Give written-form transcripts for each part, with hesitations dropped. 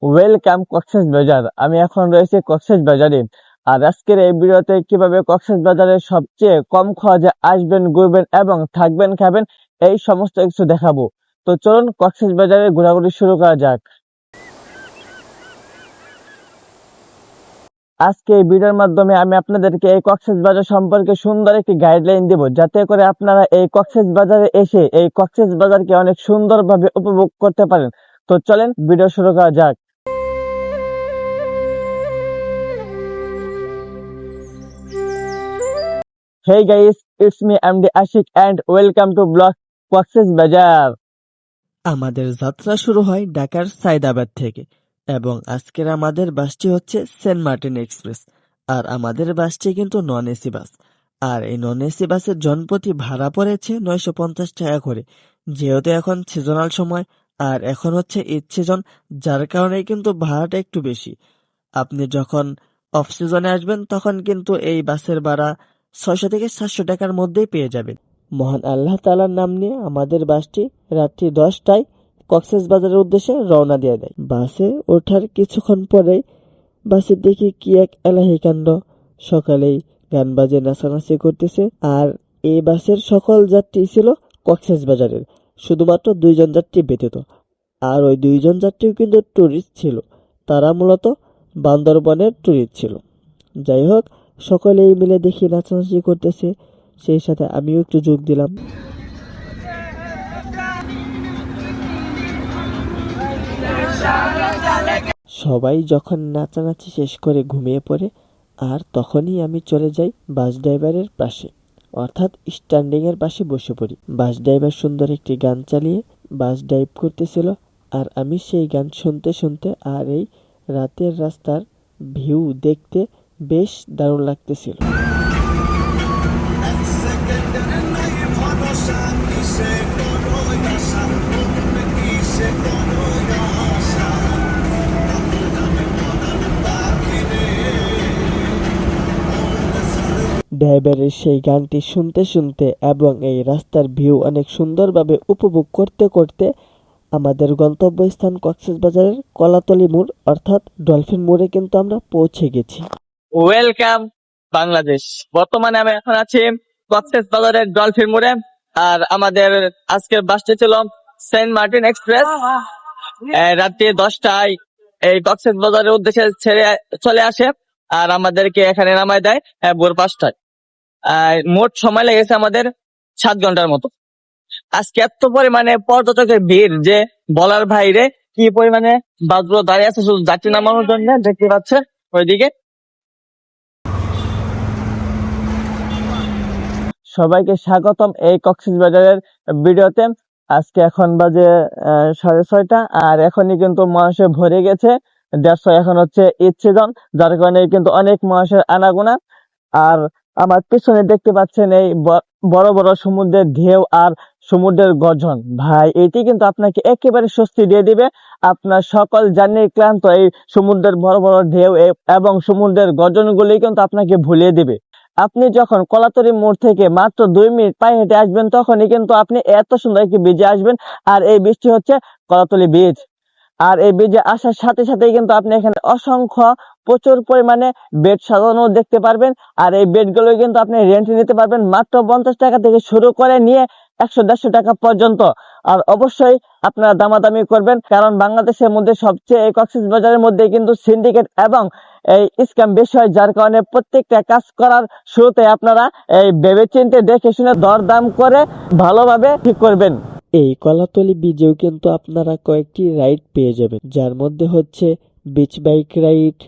Welcome Cox's Bazar. আমি এখন রয়েছি কক্সবাজারে। আর আজকের এই ভিডিওতে কিভাবে কক্সবাজারে সবচেয়ে কম খরচে আসবেন, ঘুরবেন এবং থাকবেন, খাবেন এই সমস্ত কিছু দেখাবো। তো চলুন কক্সবাজারে ঘোরাঘুরি শুরু করা যাক। আজকে এই ভিডিওর মাধ্যমে আমি আপনাদেরকে এই কক্সবাজার সম্পর্কে সুন্দর একটি গাইডলাইন দেব, যাতে করে আপনারা এই কক্সবাজারে এসে এই কক্সবাজারকে অনেক সুন্দরভাবে উপভোগ করতে পারেন। তো চলেন ভিডিও শুরু করা যাক। Hey guys, it's me MD Ashik and welcome to Blog Cox's Bazar. আমাদের যাত্রা শুরু হয় ঢাকার সায়দাবাদ থেকে এবং আজকের আমাদের বাসটি হচ্ছে সেন্ট মার্টিন এক্সপ্রেস। আর আমাদের বাসটি কিন্তু নন এসি বাস। আর এই নন এসি বাসের জনপ্রতি ভাড়া পড়েছে 950 টাকা করে, যেহেতু এখন সিজনাল সময় আর এখন হচ্ছে ঈদ সিজন, যার কারণে কিন্তু ভাড়াটা একটু বেশি। আপনি যখন অফ সিজনে আসবেন তখন কিন্তু এই বাসের ভাড়া 600 থেকে 700 টাকার মধ্যেই পেয়ে যাবেন। মহান আল্লাহ তাআলার নাম নিয়ে আমাদের বাসটি রাত্রি 10টায় কক্সবাজারের উদ্দেশ্যে রওনা দিয়ে দেয়। বাসে ওঠার কিছুক্ষণ পরেই বাসে দেখি কি এক এলাহি কাণ্ড। সকালেই গান বাজে নাচানাচি করতেছে। আর এই বাসের সকল যাত্রী ছিল কক্সবাজারের, শুধুমাত্র 2জন যাত্রী ব্যতীত। আর ওই 2জন যাত্রীও কিন্তু টুরিস্ট ছিল, তারা মূলত বান্দরবনের টুরিস্ট ছিল। যাই হোক, সকলেই মিলে দেখি নাচানাচি করতেছে, সেই সাথে আমিও একটু যোগ দিলাম। সবাই যখন নাচানাচি শেষ করে ঘুমিয়ে পড়ে, আর তখনই আমি চলে যাই বাস ড্রাইভারের পাশে, অর্থাৎ স্ট্যান্ডিং এর পাশে বসে পড়ি। বাস ড্রাইভার সুন্দর একটি গান চালিয়ে বাস ড্রাইভ করতেছিল, আর আমি সেই গান শুনতে শুনতে আর এই রাতের রাস্তার ভিউ দেখতে বেশ দারুণ লাগতেছিল। ড্রাইভারের সেই গানটি শুনতে শুনতে এবং এই রাস্তার ভিউ অনেক সুন্দরভাবে উপভোগ করতে করতে আমাদের গন্তব্যস্থান কক্সবাজারের কলাতলি মোড় অর্থাৎ ডলফিন মোড়ে কিন্তু আমরা পৌঁছে গেছি। ওয়েলকাম বাংলাদেশ। বর্তমানে আমি এখন আছি কক্সবাজারের ডলফিন মোড়ে। আর আমাদের আজকের বাসটি ছিল সেন্ট মার্টিন এক্সপ্রেস। রাত্রি 10টায় এই কক্সবাজারের উদ্দেশ্যে ছেড়ে চলে আসে, আর আমাদেরকে এখানে নামায় দেয় ভোর 5টায়। মোট সময় লেগেছে আমাদের 7 ঘন্টার মতো। আজকে এত পরিমাণে পর্যটকের ভিড় যে বলার বাইরে, কি পরিমাণে বাসগুলো দাঁড়িয়ে আছে শুধু যাত্রী নামানোর জন্য, দেখতে পাচ্ছে ওইদিকে। সবাইকে স্বাগতম এই কক্সবাজারের ভিডিওতে। আজকে এখন বাজে 6:30, আর এখনই কিন্তু মানুষে ভরে গেছে। 150 এখন হচ্ছে ঈদ সিজন, যার কারণে কিন্তু অনেক মানুষের আনাগোনা। আর আমার পিছনে দেখতে পাচ্ছেন এই বড় বড় সমুদ্রের ঢেউ আর সমুদ্রের গর্জন। ভাই, এটি কিন্তু আপনাকে একেবারে স্বস্তি দিয়ে দিবে। আপনার সকল জার্নির ক্লান্ত এই সমুদ্রের বড় বড় ঢেউ এবং সমুদ্রের গর্জনগুলি কিন্তু আপনাকে ভুলিয়ে দিবে। আপনি যখন কলাতলি মোড় থেকে মাত্র 2 মিনিট পায়ে হেঁটে আসবেন, তখনই কিন্তু আপনি এত সুন্দর একটি বীজে আসবেন। আর এই বীজটি হচ্ছে কলাতলি বীজ। আর এই বীজে আসার সাথে সাথেই কিন্তু আপনি এখানে অসংখ্য প্রচুর পরিমাণে বেড সাজানো দেখতে পারবেন। আর এই বেডগুলো কিন্তু আপনি রেন্টে নিতে পারবেন মাত্র 50 টাকা থেকে শুরু করে নিয়ে 100-150 টাকা পর্যন্ত। আর অবশ্যই আপনারা দামাদামি করবেন, কারণ বাংলাদেশের মধ্যে সবচেয়ে এই কক্সবাজারের মধ্যে কিন্তু সিন্ডিকেট এবং এই স্ক্যাম বেশি হয়, যার কারণে প্রত্যেকটা কাজ করার শুরুতে আপনারা এই ভেবে চিন্তে দেখে শুনে দরদাম করে ভালোভাবে ঠিক করবেন। এই কলাতলি বীজেও কিন্তু আপনারা কয়েকটি রাইড পেয়ে যাবেন, যার মধ্যে হচ্ছে beach bike ride,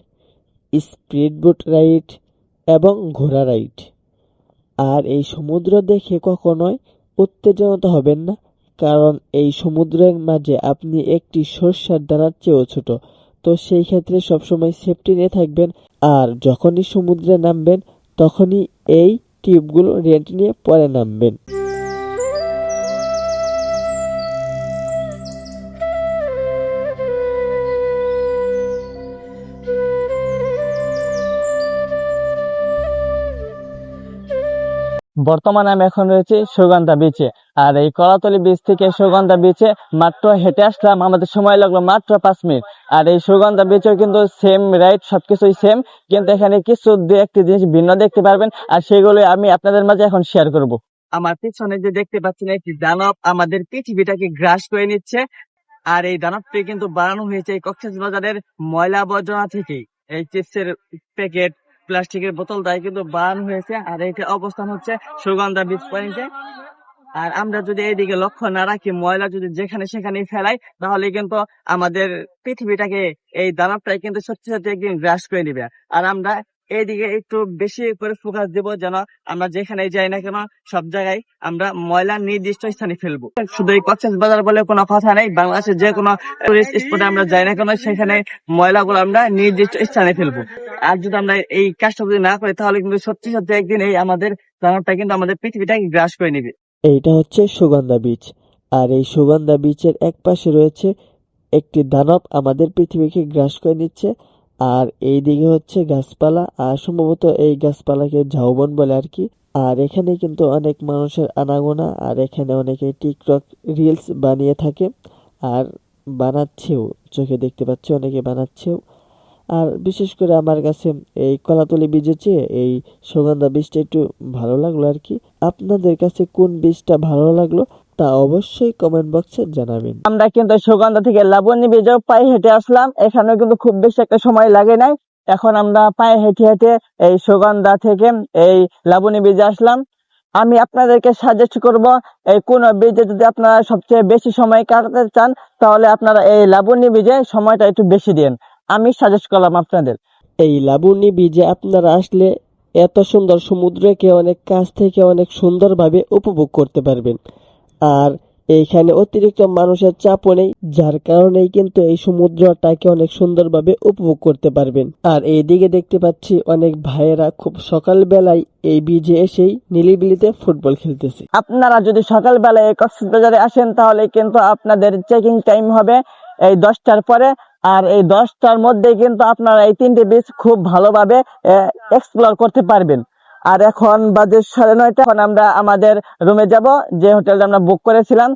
speed boat ride এবং ঘোড়া রাইড। আর এই সমুদ্র দেখে কখনোই উত্তেজিত হবেন না, কারণ এই সমুদ্রের মাঝে আপনি একটি সর্ষার দানার চেয়েও ছোট। তো সেই ক্ষেত্রে সবসময় সেফটি নিয়ে থাকবেন। আর যখনই সমুদ্রে নামবেন তখনই এই টিউবগুলো রেন্ট নিয়ে পরে নামবেন। বর্তমানে আমি এখন রয়েছি সুগন্ধা বিচে। আর এই কলাতলি বিচ থেকে সুগন্ধা বিচে মাত্র হেঁটে আসলাম, আমাদের সময় লাগলো মাত্র 5 মিনিট। আর এই সুগন্ধা বিচেও কিন্তু সেম রাইড, সবকিছুই সেম, কিন্তু এখানে কিছু দু একটি জিনিস ভিন্ন দেখতে পারবেন, আর সেগুলো আমি আপনাদের মাঝে এখন শেয়ার করব। আমার পিছনে যে দেখতে পাচ্ছেন একটি দানব আমাদের পৃথিবীটাকে গ্রাস করে নিচ্ছে। আর এই দানবটি কিন্তু বানানো হয়েছে এই কক্সবাজারের ময়লা আবর্জনা থেকেই। এই চিপসের প্যাকেট, প্লাস্টিকের বোতল দিয়ে কিন্তু বানানো হয়েছে। আর এটা অবস্থান হচ্ছে সুগন্ধা বিচ পয়েন্টে। আর আমরা যদি এইদিকে লক্ষ্য না রাখি, ময়লা যদি যেখানে সেখানে ফেলাই, তাহলে কিন্তু আমাদের পৃথিবীটাকে এই দানবটাই কিন্তু সত্যি সত্যি একদিন গ্রাস করে নিবে। আর আমরা এইদিকে একটু বেশি করে ফোকাস দিব, যেন আমরা যেখানে যাই না কেন সব জায়গায় আমরা ময়লা নির্দিষ্ট স্থানে ফেলবো। শুধু এই কক্সবাজার বলে কোনো কথা নেই, বাংলাদেশের যে কোনো টুরিস্ট স্পটে আমরা যাই না কেন সেখানে ময়লাগুলো আমরা নির্দিষ্ট স্থানে ফেলবো। আর যদি আমরা এই কাজটা যদি না করি, তাহলে কিন্তু সত্যি সত্যি একদিন এই আমাদের দানবটা কিন্তু আমাদের পৃথিবীটাকে গ্রাস করে নিবে। এইটা হচ্ছে সুগন্ধা বিচ। আর এই সুগন্ধা বিচের এক পাশে রয়েছে একটি দানব আমাদের পৃথিবীকে গ্রাস করে নিচ্ছে। আর এই দিকে হচ্ছে গাছপালা, আর সম্ভবত এই গাছপালাকে ঝাউবন বলে আর কি। আর এখানে কিন্তু অনেক মানুষের আনাগোনা, আর এখানে অনেকে টিকটক রিলস বানিয়ে থাকে, আর বানাচ্ছেও, চোখে দেখতে পাচ্ছি অনেকে বানাচ্ছেও। আর বিশেষ করে আমার কাছে এই কলাতলি বীজের চেয়ে এই সুগন্ধা বীজটা একটু ভালো লাগলো আর কি। আপনাদের কাছে কোন বীজটা ভালো লাগলো তা অবশ্যই কমেন্ট বক্সে জানাবেন। আমরা কিন্তু সুগন্ধা থেকে লাবণী বীজেও পায়ে হেঁটে আসলাম, এখানেও কিন্তু খুব বেশি একটা সময় লাগে নাই। এখন আমরা পায়ে হেঁটে হেঁটে এই সুগন্ধা থেকে এই লাবণী বীজে আসলাম। আমি আপনাদেরকে সাজেস্ট করব, এই কোন বীজে যদি আপনারা সবচেয়ে বেশি সময় কাটাতে চান, তাহলে আপনারা এই লাবণী বীজে সময়টা একটু বেশি দিন। আমি সাজেস্ট করলাম আপনাদের। এই লাবণী বীজে আপনারা আসলে এত সুন্দর সমুদ্রকে অনেক কাছ থেকে অনেক সুন্দরভাবে উপভোগ করতে পারবেন। আর এইখানে অতিরিক্ত মানুষের চাপও নেই, যার কারণেই কিন্তু এই সমুদ্রটাকে অনেক সুন্দরভাবে উপভোগ করতে পারবেন। আর এইদিকে দেখতে পাচ্ছি অনেক ভাইয়েরা খুব সকালবেলায় এই বিচে এসেই নিলিবিলিতে ফুটবল খেলতেছে। আপনারা যদি সকালবেলায় এই কক্সবাজারে আসেন, তাহলে কিন্তু আপনাদের চেকিং টাইম হবে এই 10টার পরে। আর এই 10টার মধ্যে কিন্তু আপনারা এই 3টে বিচ খুব ভালোভাবে এক্সপ্লোর করতে পারবেন। আর এখন বাজে 9:30। এখন আমরা আমাদের রুমে যাব, যে হোটেলটা আমরা বুক করেছিলাম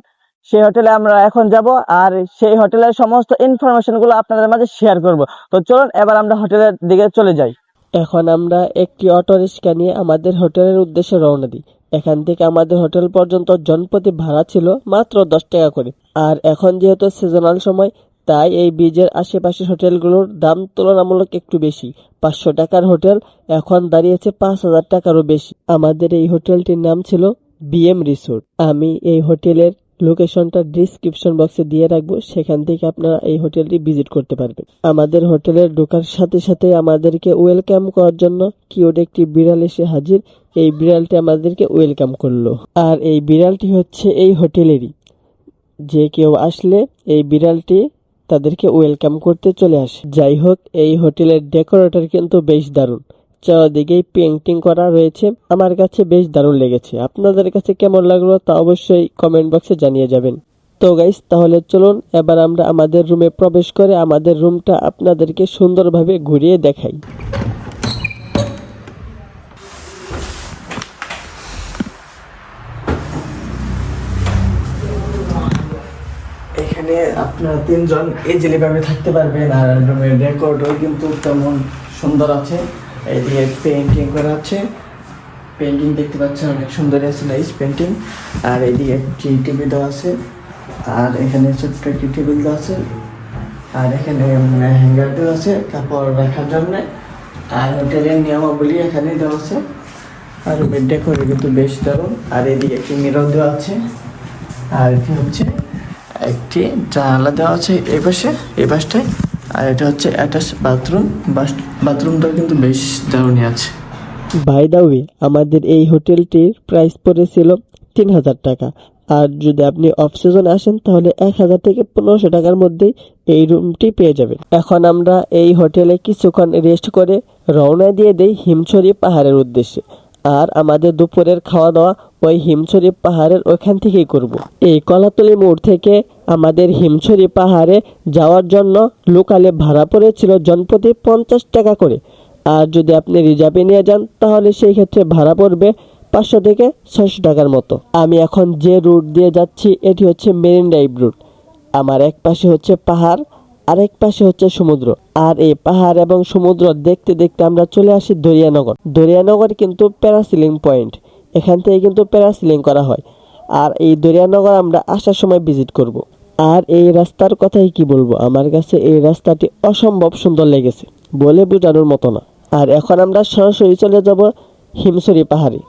সেই হোটেলে আমরা এখন যাব। আর সেই হোটেলের সমস্ত ইনফরমেশন গুলো আপনাদের মাঝে শেয়ার করব। তো চলুন এবার আমরা হোটেলের দিকে চলে যাই। এখন আমরা একটি অটো রিক্সা নিয়ে আমাদের হোটেলের উদ্দেশ্যে রওনা দিই। এখান থেকে আমাদের হোটেল পর্যন্ত জনপ্রতি ভাড়া ছিল মাত্র 10 টাকা করে। আর এখন যেহেতু সিজনাল সময়, তাই এই বীজের আশেপাশের হোটেলগুলোর দাম তুলনামূলক একটু বেশি। 500 টাকার হোটেল এখন দাঁড়িয়েছে 5,000 টাকারও বেশি। আমাদের এই হোটেলটির নাম ছিল বিএম রিসোর্ট। আমি এই হোটেলের লোকেশনটা ডিসক্রিপশন বক্সে দিয়ে রাখবো, সেখান থেকে আপনারা এই হোটেলটি ভিজিট করতে পারবেন। আমাদের হোটেলের ঢোকার সাথে সাথে আমাদেরকে ওয়েলকাম করার জন্য কিউট একটি বিড়াল এসে হাজির। এই বিড়ালটি আমাদেরকে ওয়েলকাম করলো। আর এই বিড়ালটি হচ্ছে এই হোটেলেরই। যে কেউ আসলে এই বিড়ালটি তাদেরকে ওয়েলকাম করতে চলে আসে। যাই হোক, এই হোটেলের ডেকোরেটর কিন্তু বেশ দারুণ, চারদিকেই পেইন্টিং করা রয়েছে। আমার কাছে বেশ দারুণ লেগেছে। আপনাদের কাছে কেমন লাগলো তা অবশ্যই কমেন্ট বক্সে জানিয়ে যাবেন। তো গাইস, তাহলে চলুন এবার আমরা আমাদের রুমে প্রবেশ করে আমাদের রুমটা আপনাদেরকে সুন্দরভাবে ঘুরিয়ে দেখাই। এখানে আপনারা 3জন ইজিলি ভাবে থাকতে পারবেন। আর রুমের ডেকোরটাও কিন্তু তেমন সুন্দর আছে। এইদিকে পেইন্টিং করা আছে, পেইন্টিং দেখতে পাচ্ছেন অনেক সুন্দর আছে, নাইস পেইন্টিং। আর এইদিকে একটি টিভি দেওয়া আছে, আর এখানে ছোট্ট একটি টেবিল দেওয়া আছে, আর এখানে হ্যাঙ্গার দেওয়া আছে কাপড় রাখার জন্য। আর হোটেলের নিয়মাবলী এখানে দেওয়া আছে। আর রুমের ডেকোরে কিন্তু বেশ দারুণ। আর এদিকে একটি মিরর দেওয়া আছে, আর এটি হচ্ছে একটি জানালা দেওয়া আছে এই পাশটায়। আর এটা হচ্ছে অ্যাটাচ বাথরুম। বাথরুমটাও কিন্তু বেশ দারুণই আছে। বাই দা ওয়ে, আমাদের এই হোটেলটির প্রাইস পড়েছিল 3,000 টাকা। আর যদি আপনি অফ সিজনে আসেন, তাহলে 1,000 থেকে 1,500 টাকার মধ্যেই এই রুমটি পেয়ে যাবেন। এখন আমরা এই হোটেলে কিছুক্ষণ রেস্ট করে রওনা দিয়ে দেই হিমছড়ি পাহাড়ের উদ্দেশ্যে। আর আমাদের দুপুরের খাওয়া দাওয়া ওই হিমছড়ি পাহাড়ের ওইখান থেকেই করব। এই কলাতলি মোড় থেকে আমাদের হিমছড়ি পাহাড়ে যাওয়ার জন্য লোকালে ভাড়া পড়েছিল জনপ্রতি 50 টাকা করে। আর যদি আপনি রিজার্ভে নিয়ে যান, তাহলে সেই ক্ষেত্রে ভাড়া পড়বে 500 থেকে 600 টাকার মতো। আমি এখন যে রুট দিয়ে যাচ্ছি এটি হচ্ছে মেরিন ড্রাইভ রুট। আমার এক পাশে হচ্ছে পাহাড়, আরেক পাশে হচ্ছে সমুদ্র। আর এই পাহাড় এবং সমুদ্র দেখতে দেখতে আমরা চলে আসি দরিয়ানগর। দরিয়ানগর কিন্তু প্যারাসিলিং পয়েন্ট, এখান থেকে কিন্তু প্যারাসিলিং করা হয়। আর এই দরিয়ানগর আমরা আসার সময় ভিজিট করব। আর এই রাস্তার কথাই কি বলবো, আমার কাছে এই রাস্তাটি অসম্ভব সুন্দর লেগেছে, বলে বোঝানোর মতো না। আর এখন আমরা সরাসরি চলে যাব হিমছড়ি পাহাড়ে।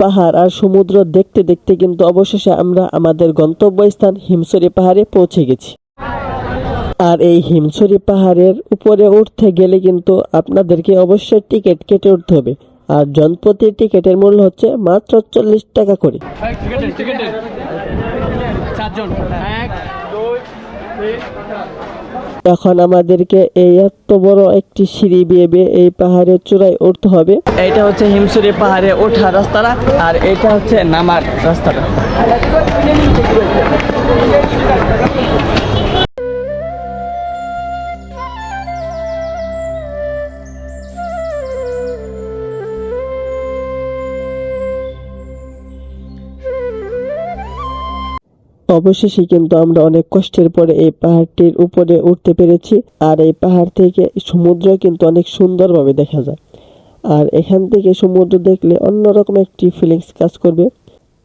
পাহাড় আর সমুদ্র দেখতে দেখতে কিন্তু অবশেষে আমরা আমাদের গন্তব্যস্থান হিমছড়ি পাহাড়ে পৌঁছে গেছি। আর এই হিমছড়ি পাহাড়ের উপরে উঠতে গেলে কিন্তু আপনাদেরকে অবশ্যই টিকিট কেটে উঠতে হবে। আর জনপ্রতি টিকিটের মূল্য হচ্ছে মাত্র 40 টাকা করে। এখন আমাদেরকে এই এত বড় একটি সিঁড়ি বেয়ে বেয়ে এই পাহাড়ের চূড়ায় উঠতে হবে। এইটা হচ্ছে হিমছড়ি পাহাড়ে ওঠার রাস্তাটা, আর এটা হচ্ছে নামার রাস্তাটা। অবশেষে কিন্তু আমরা অনেক কষ্টের পরে এই পাহাড়টির উপরে উঠতে পেরেছি। আর এই পাহাড় থেকে সমুদ্র কিন্তু অনেক সুন্দরভাবে দেখা যায়। আর এখান থেকে সমুদ্র দেখলে অন্যরকম একটি ফিলিংস কাজ করবে।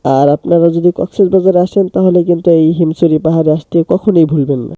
আর আপনারা যদি কক্সবাজারে আসেন তাহলে কিন্তু এই হিমছড়ি পাহাড়ে আসতে কখনোই ভুলবেন না।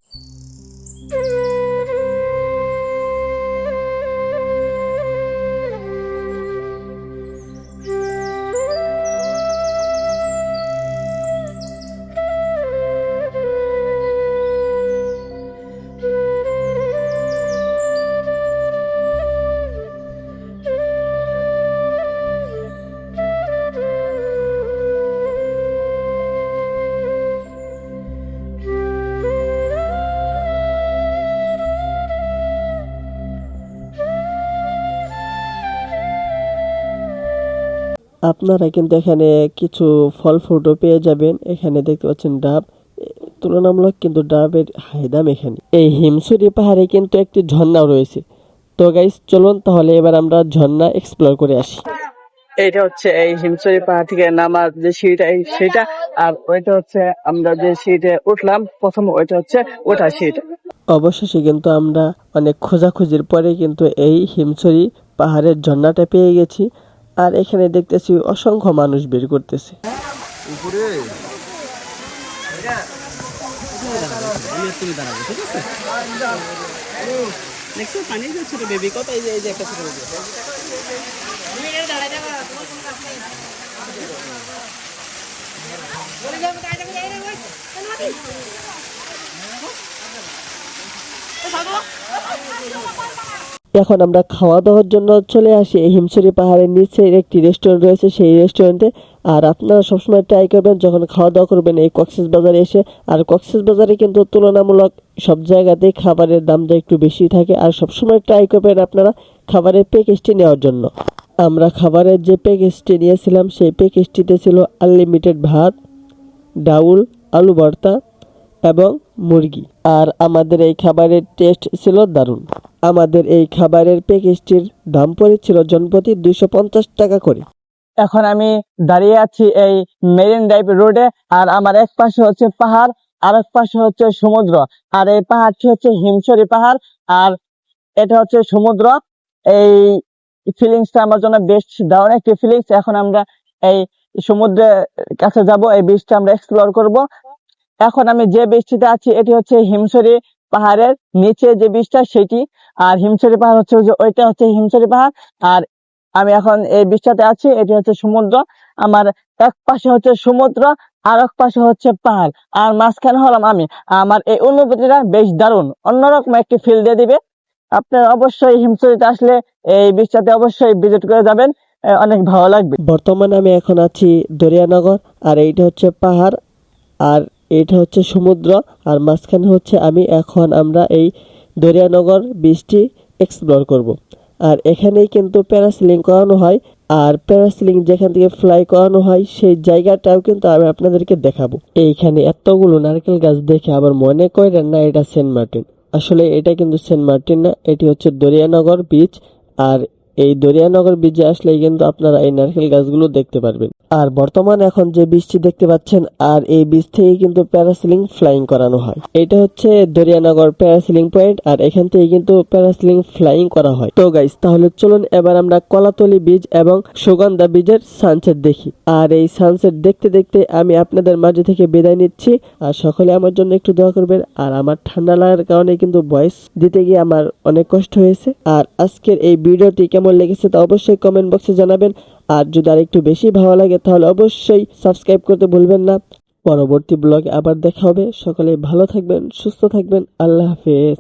আপনারা কিন্তু এখানে কিছু ফল ফ্রুটও পেয়ে যাবেন। এখানে দেখতে পাচ্ছেন ডাব, তুলনামূলক কিন্তু ডাবের হাই দাম এখানে। এই হিমছড়ি পাহাড়ে কিন্তু একটি ঝর্ণাও রয়েছে। তো গাইস চলুন তাহলে এবার আমরা ঝর্ণা এক্সপ্লোর করে আসি। এইটা হচ্ছে এই হিমছড়ি পাহাড় থেকে নামার যে সিঁড়িটা, এই সিঁড়িটা। আর ওইটা হচ্ছে আমরা যে সিঁড়িতে উঠলাম প্রথম, ওইটা হচ্ছে ওঠা সিঁড়িটা। অবশেষে কিন্তু আমরা অনেক খোঁজাখুঁজির পরে কিন্তু এই হিমছড়ি পাহাড়ের ঝর্ণাটা পেয়ে গেছি। আর এখানে দেখতেছি অসংখ্য মানুষ বের করতেছে। এখন আমরা খাওয়া দাওয়ার জন্য চলে আসি এই হিমছড়ি পাহাড়ের নিচে একটি রেস্টুরেন্ট রয়েছে, সেই রেস্টুরেন্টে। আর আপনারা সবসময় ট্রাই করবেন যখন খাওয়া দাওয়া করবেন এই কক্সবাজারে এসে। আর কক্সবাজারে কিন্তু তুলনামূলক সব জায়গাতেই খাবারের দামটা একটু বেশি থাকে। আর সবসময় ট্রাই করবেন আপনারা খাবারের প্যাকেজটি নেওয়ার জন্য। আমরা খাবারের যে প্যাকেজটি নিয়েছিলাম সেই প্যাকেজটিতে ছিল আনলিমিটেড ভাত, ডাউল, আলু ভর্তা এবং মুরগি। আর আমাদের এই খাবারের টেস্ট ছিল দারুণ। আমাদের এই খাবারের প্যাকেজটির দাম পড়েছিল জনপ্রতি 250 টাকা করে। এখন আমি দাঁড়িয়ে আছি এই মেরিন ড্রাইভ রোডে। আর আমার এক পাশে হচ্ছে পাহাড়, আর এক পাশে হচ্ছে সমুদ্র। আর এই পাহাড়টি হচ্ছে হিমছড়ি পাহাড়, আর এটা হচ্ছে সমুদ্র। এই ফিলিংসটা আমার জন্য বেস্ট দারুণ একটি ফিলিংস। এখন আমরা এই সমুদ্রের কাছে যাব, এই বিচটা আমরা এক্সপ্লোর করব। এখন আমি যে বীজটিতে আছি এটি হচ্ছে হিমছড়ি পাহাড়ের নিচে যে বীজটা সেটি। আর হিমছড়ি পাহাড় হচ্ছে ওইটা হচ্ছে হিমছড়ি পাহাড়। আর আমি এখন এই বীজটাতে আছি, এটি হচ্ছে সমুদ্র। আমার এক পাশে হচ্ছে সমুদ্র, আর এক পাশে হচ্ছে পাহাড়, আর মাঝখানে হলাম আমি। আমার এই অনুভূতিটা বেশ দারুণ, অন্যরকম একটি ফিল দিয়ে দিবে। আপনার অবশ্যই হিমছড়িতে আসলে এই বীজটাতে অবশ্যই ভিজিট করে যাবেন, অনেক ভালো লাগবে। বর্তমানে আমি এখন আছি দরিয়ানগর, আর এইটা হচ্ছে পাহাড়, আর এইটা হচ্ছে সমুদ্র, আর মাঝখানে হচ্ছে আমরা এই দরিয়ানগর বীচটি এক্সপ্লোর করব। আর এখানেই কিন্তু প্যারাসিলিং করানো হয়, আর প্যারাসিলিং যেখান থেকে ফ্লাই করানো হয় সেই জায়গাটাও কিন্তু আমি আপনাদেরকে দেখাবো। এইখানে এতগুলো নারকেল গাছ দেখে আবার মনে করেন না এটা সেন্ট মার্টিন। আসলে এটা কিন্তু সেন্ট মার্টিন না, এটি হচ্ছে দরিয়ানগর বীচ। আর এই দরিয়ানগর বীচে আসলেই কিন্তু আপনারা এই নারকেল গাছগুলো দেখতে পারবেন। আর বর্তমানে এখন যে বীজটি দেখতে পাচ্ছেন, আর এই বীজ থেকে কিন্তু প্যারাসিলিং ফ্লাইং করানো হয়। এটা হচ্ছে দরিয়ানগর প্যারাসিলিং পয়েন্ট, আর এখান থেকে কিন্তু প্যারাসিলিং ফ্লাইং করা হয়। তো গাইস, তাহলে চলুন এবার আমরা কলাতলি বীজ এবং সুগন্ধা বীজের সানসেট দেখি। আর এই সানসেট দেখতে দেখতে আমি আপনাদের মাঝে থেকে বিদায় নিচ্ছি। আর সকলে আমার জন্য একটু দোয়া করবেন। আর আমার ঠান্ডা লাগার কারণে কিন্তু ভয়েস দিতে গিয়ে আমার অনেক কষ্ট হয়েছে। আর আজকের এই ভিডিওটি কেমন লেগেছে তা অবশ্যই কমেন্ট বক্সে জানাবেন। আর যদি আর একটু বেশি ভালো লাগে তাহলে অবশ্যই সাবস্ক্রাইব করতে ভুলবেন না। পরবর্তী ব্লগে আবার দেখা হবে। সকলে ভালো থাকবেন, সুস্থ থাকবেন। আল্লাহ হাফেজ।